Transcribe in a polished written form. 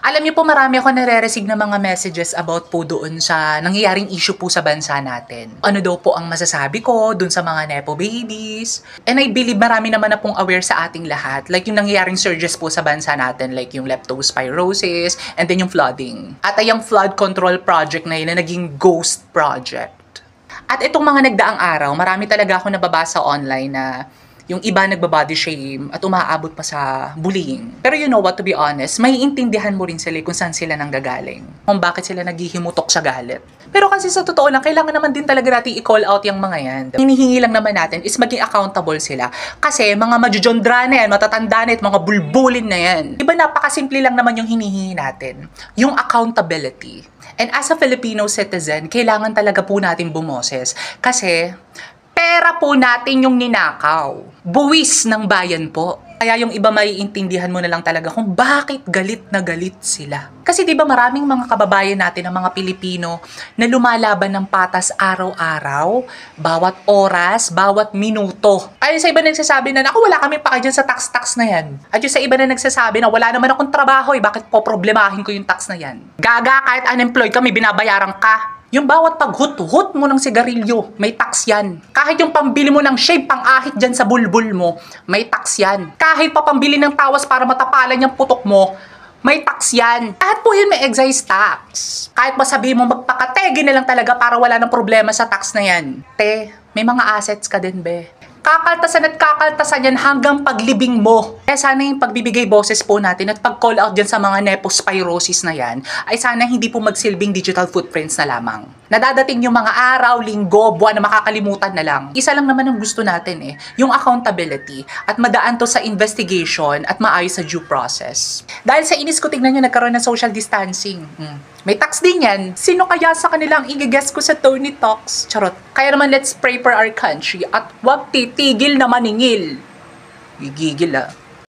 Alam niyo po, marami ako nare-receive na mga messages about po doon sa nangyayaring issue po sa bansa natin. Ano daw po ang masasabi ko doon sa mga Nepo babies? And I believe marami naman na pong aware sa ating lahat. Like yung nangyayaring surges po sa bansa natin, like yung leptospirosis, and then yung flooding. At yung flood control project na yun na naging ghost project. At itong mga nagdaang araw, marami talaga ako nababasa online na yung iba nagbabody shame at umaabot pa sa bullying. Pero you know what, to be honest, may intindihan mo rin sila kung saan sila nanggagaling. Kung bakit sila naghihimutok sa galit. Pero kasi sa totoo lang, kailangan naman din talaga natin i-call out yung mga yan. Hinihingi lang naman natin is maging accountable sila. Kasi mga majujondra na yan, matatanda na yan, mga bulbulin na yan. Diba napakasimple lang naman yung hinihingi natin? Yung accountability. And as a Filipino citizen, kailangan talaga po natin bumoses. Kasi pera po natin yung ninakaw. Buwis ng bayan po. Kaya yung iba maiintindihan mo na lang talaga kung bakit galit na galit sila. Kasi di ba maraming mga kababayan natin, ng mga Pilipino, na lumalaban ng patas araw-araw, bawat oras, bawat minuto. Ay, sa iba nagsasabi na, naku, wala kami pa dyan sa tax-tax na yan. At yung sa iba na nagsasabi na, wala naman akong trabaho, bakit po problemahin ko yung tax na yan? Gaga, kahit unemployed kami, binabayaran ka. Yung bawat paghut-hut mo ng sigarilyo, may tax yan. Kahit yung pambili mo ng shave, pang-ahit dyan sa bulbul mo, may tax yan. Kahit pa pambili ng tawas para matapalan yung putok mo, may tax yan. Lahat po yun may excise tax. Kahit masabi mo magpakategi na lang talaga para wala ng problema sa tax na yan. Te, may mga assets ka din, be. Kakaltasan at kakaltasan yan hanggang paglibing mo. Kaya sana yung pagbibigay boses po natin at pag-call out dyan sa mga nepospirosis na yan, ay sana hindi po magsilbing digital footprints na lamang. Nadadating yung mga araw, linggo, buwan na makakalimutan na lang. Isa lang naman ang gusto natin yung accountability at madaan to sa investigation at maayos sa due process. Dahil sa inis ko, tignan nyo, nagkaroon ng social distancing. May tax din yan. Sino kaya sa kanila ang i-guess ko sa Tony Talks? Charot. Kaya naman, let's pray for our country at huwag titigil na maningil. Gigigil